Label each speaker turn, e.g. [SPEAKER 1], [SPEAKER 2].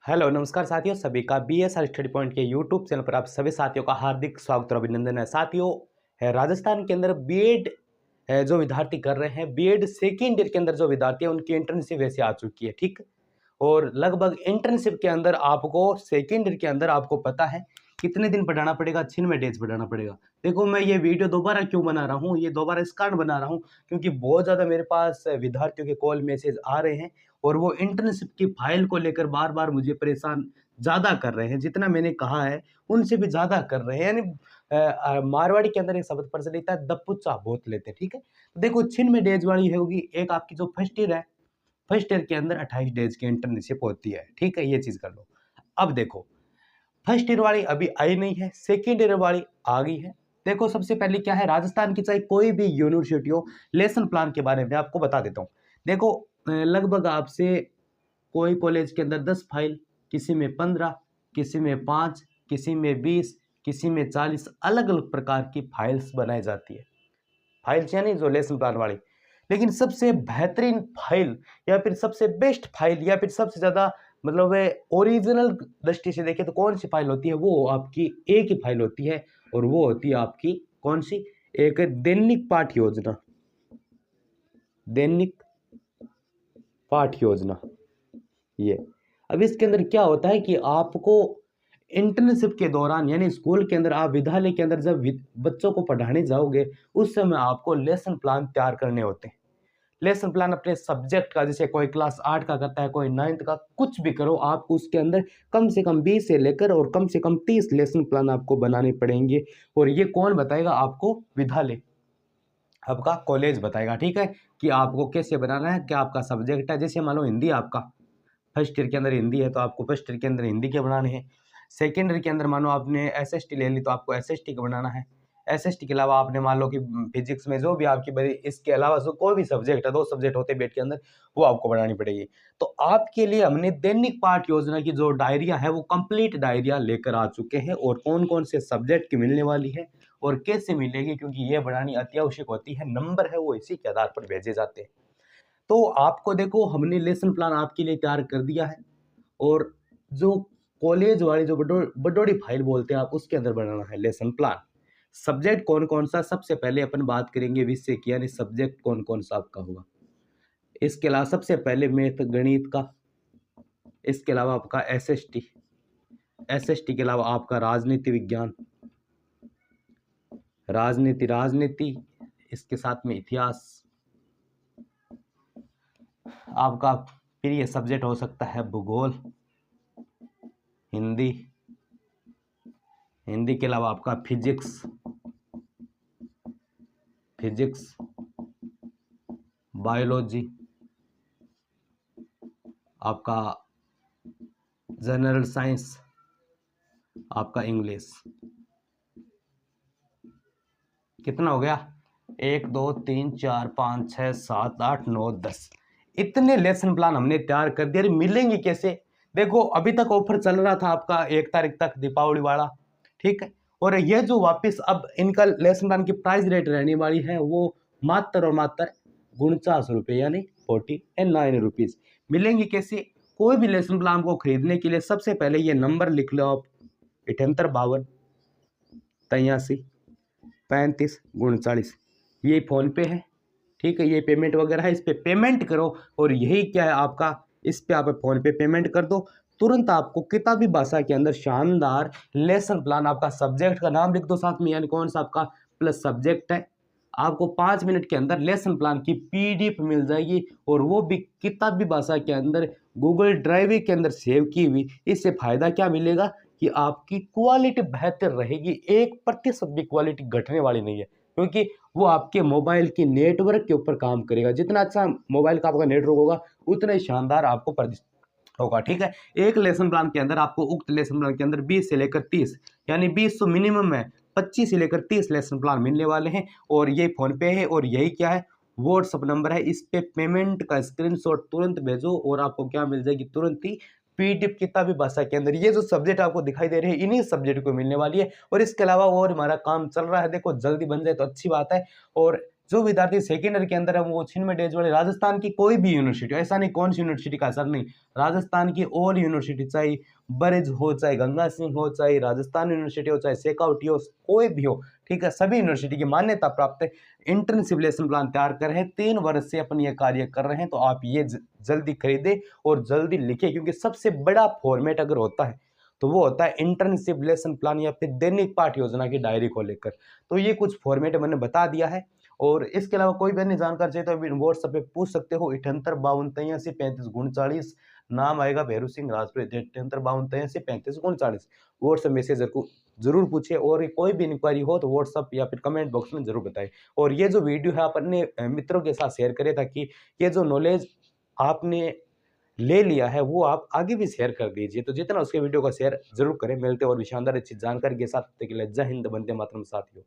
[SPEAKER 1] Hello नमस्कार साथियों, सभी का बीएसआर स्टडी पॉइंट के यूट्यूब चैनल पर आप सभी साथियों का हार्दिक स्वागत और अभिनंदन है। साथियों, राजस्थान के अंदर बीएड जो विद्यार्थी कर रहे हैं, बीएड सेकेंड ईयर के अंदर जो विद्यार्थी है उनकी इंटर्नशिप वैसे आ चुकी है, ठीक। और लगभग इंटर्नशिप के अंदर आपको सेकेंड ईयर के अंदर आपको पता है कितने दिन पढ़ाना पड़ेगा, 96 डेज पढ़ाना पड़ेगा। देखो, मैं ये वीडियो दोबारा क्यों बना रहा हूँ, ये दोबारा इस कारण बना रहा हूँ क्योंकि बहुत ज़्यादा मेरे पास विद्यार्थियों के कॉल मैसेज आ रहे हैं और वो इंटर्नशिप की फाइल को लेकर बार बार मुझे परेशान ज़्यादा कर रहे हैं। जितना मैंने कहा है उनसे भी ज़्यादा कर रहे हैं। यानी मारवाड़ी के अंदर एक शब्द प्रचलित है, दपुच्चा बहुत लेते हैं, ठीक है। तो देखो, 96 डेज वाली होगी एक आपकी जो फर्स्ट ईयर है, फर्स्ट ईयर के अंदर 28 डेज की इंटर्नशिप होती है, ठीक है। ये चीज़ कर लो। अब देखो, फर्स्ट ईयर वाली अभी आई नहीं है, सेकेंड ईयर वाली आ गई है। देखो, सबसे पहले क्या है, राजस्थान की चाहे कोई भी यूनिवर्सिटी हो, लेसन प्लान के बारे में आपको बता देता हूँ। देखो, लगभग आपसे कोई कॉलेज के अंदर 10 फाइल, किसी में 15, किसी में 5, किसी में 20, किसी में 40 अलग अलग प्रकार की फाइल्स बनाई जाती है। फाइल्स यानी जो लेसन प्लान वाली। लेकिन सबसे बेहतरीन फाइल या फिर सबसे बेस्ट फाइल या फिर सबसे ज़्यादा मतलब ओरिजिनल दृष्टि से देखें तो कौन सी फाइल होती है, वो आपकी एक ही फाइल होती है और वो होती है आपकी कौन सी, एक दैनिक पाठ योजना। दैनिक पाठ योजना ये। अब इसके अंदर क्या होता है कि आपको इंटर्नशिप के दौरान यानी स्कूल के अंदर, आप विद्यालय के अंदर जब बच्चों को पढ़ाने जाओगे उस समय आपको लेसन प्लान तैयार करने होते हैं। लेसन प्लान अपने सब्जेक्ट का, जैसे कोई क्लास 8 का करता है, कोई 9th का, कुछ भी करो, आपको उसके अंदर कम से कम 20 से लेकर और कम से कम 30 लेसन प्लान आपको बनाने पड़ेंगे। और ये कौन बताएगा आपको? विद्यालय, आपका कॉलेज बताएगा, ठीक है, कि आपको कैसे बनाना है, क्या आपका सब्जेक्ट है। जैसे मान लो हिंदी आपका फर्स्ट ईयर के अंदर हिंदी है तो आपको फर्स्ट ईयर के अंदर हिंदी के बनाने हैं। सेकेंड ईयर के अंदर मानो आपने एसएसटी ले ली तो आपको एसएसटी का बनाना है। एसएसटी के अलावा आपने मान लो कि फिजिक्स में जो भी आपकी बड़ी, इसके अलावा जो कोई भी सब्जेक्ट है, 2 सब्जेक्ट होते हैं बीएड के अंदर, वो आपको बनानी पड़ेगी। तो आपके लिए हमने दैनिक पाठ योजना की जो डायरिया है वो कंप्लीट डायरिया लेकर आ चुके हैं और कौन कौन से सब्जेक्ट की मिलने वाली है और कैसे मिलेगी, क्योंकि ये बनानी अति आवश्यक होती है। नंबर है वो इसी के आधार पर भेजे जाते हैं। तो आपको देखो, हमने लेसन प्लान आपके लिए तैयार कर दिया है और जो कॉलेज वाली जो बडोड़ी फाइल बोलते हैं आप, उसके अंदर बनाना है लेसन प्लान। सब्जेक्ट कौन कौन सा, सबसे पहले अपन बात करेंगे विषय की, यानी सब्जेक्ट कौन कौन सा आपका होगा। इसके अलावा सबसे पहले मैथ गणित का, इसके अलावा आपका एसएसटी, एसएसटी के अलावा आपका राजनीति विज्ञान, राजनीति, इसके साथ में इतिहास आपका। फिर ये सब्जेक्ट हो सकता है भूगोल, हिंदी, हिंदी के अलावा आपका फिजिक्स, बायोलॉजी, आपका जनरल साइंस, आपका इंग्लिश। कितना हो गया? 1 2 3 4 5 6 7 8 9 10। इतने लेसन प्लान हमने तैयार कर दिए। अरे मिलेंगे कैसे? देखो, अभी तक ऑफर चल रहा था आपका 1 तारीख तक, दीपावली वाला, ठीक है। और ये जो वापस अब इनका लेसन प्लान की प्राइस रेट रहने वाली है वो मात्र और मात्र 49 रुपये, यानी 49 रुपीज़। मिलेंगे कैसे? कोई भी लेसन प्लान को खरीदने के लिए सबसे पहले ये नंबर लिख लो आप, 78 52 83 35 39। ये फ़ोन पे है, ठीक है। ये पेमेंट वगैरह है, इस पे पेमेंट करो और यही क्या है आपका, इस पे आप फ़ोन पे पेमेंट कर दो, तुरंत आपको किताबी भाषा के अंदर शानदार लेसन प्लान, आपका सब्जेक्ट का नाम लिख दो साथ में, यानी कौन सा आपका प्लस सब्जेक्ट है। आपको 5 मिनट के अंदर लेसन प्लान की पीडीएफ मिल जाएगी और वो भी किताबी भाषा के अंदर गूगल ड्राइव के अंदर सेव की हुई। इससे फ़ायदा क्या मिलेगा कि आपकी क्वालिटी बेहतर रहेगी, 1% भी क्वालिटी घटने वाली नहीं है, क्योंकि वो आपके मोबाइल के नेटवर्क के ऊपर काम करेगा। जितना अच्छा मोबाइल का आपका नेटवर्क होगा उतना ही शानदार आपको होगा, ठीक है। एक लेसन प्लान के अंदर आपको, उक्त लेसन प्लान के अंदर 20 से लेकर 30, यानी 20 तो मिनिमम है, 25 से लेकर 30 लेसन प्लान मिलने वाले हैं। और ये फ़ोन पे है और यही क्या है, व्हाट्सअप नंबर है। इस पे पेमेंट का स्क्रीनशॉट तुरंत भेजो और आपको क्या मिल जाएगी, तुरंत ही पीडीएफ किताबी भाषा के अंदर। ये जो सब्जेक्ट आपको दिखाई दे रहे हैं इन्हीं सब्जेक्ट को मिलने वाली है। और इसके अलावा और हमारा काम चल रहा है, देखो जल्दी बन जाए तो अच्छी बात है। और जो विद्यार्थी सेकेंड ईयर के अंदर है वो छिन्नवे डेज वाले राजस्थान की कोई भी यूनिवर्सिटी, ऐसा नहीं कौन सी यूनिवर्सिटी का असर नहीं, राजस्थान की ऑल यूनिवर्सिटी, चाहे बरेज हो, चाहे गंगा सिंह हो, चाहे राजस्थान यूनिवर्सिटी हो, चाहे शेखावटी हो, कोई भी हो, ठीक है, सभी यूनिवर्सिटी की मान्यता प्राप्त है, इंटर्नशिप लेसन प्लान तैयार कर रहे हैं, 3 वर्ष से अपन ये कार्य कर रहे हैं। तो आप ये जल्दी खरीदे और जल्दी लिखे, क्योंकि सबसे बड़ा फॉर्मेट अगर होता है तो वो होता है इंटर्नशिप लेसन प्लान या फिर दैनिक पाठ योजना की डायरी को लेकर। तो ये कुछ फॉर्मेट मैंने बता दिया है, और इसके अलावा कोई भी अन्य जानकारी चाहिए तो अभी व्हाट्सएप पे पूछ सकते हो। 78 52 83 35 39, नाम आएगा भैरू सिंह राजपुर। 78 52 83 35 39 व्हाट्सएप मैसेज को जरूर पूछे, और कोई भी इंक्वायरी हो तो व्हाट्सएप या फिर कमेंट बॉक्स में जरूर बताएं। और ये जो वीडियो है आप अपने मित्रों के साथ शेयर करें, ताकि ये जो नॉलेज आपने ले लिया है वो आप आगे भी शेयर कर दीजिए। तो जितना उसके वीडियो का शेयर जरूर करें। मिलते हैं और भी शानदार अच्छी जानकारी के साथ। तब तक के लिए जय हिंद, वंदे मातरम साथियों।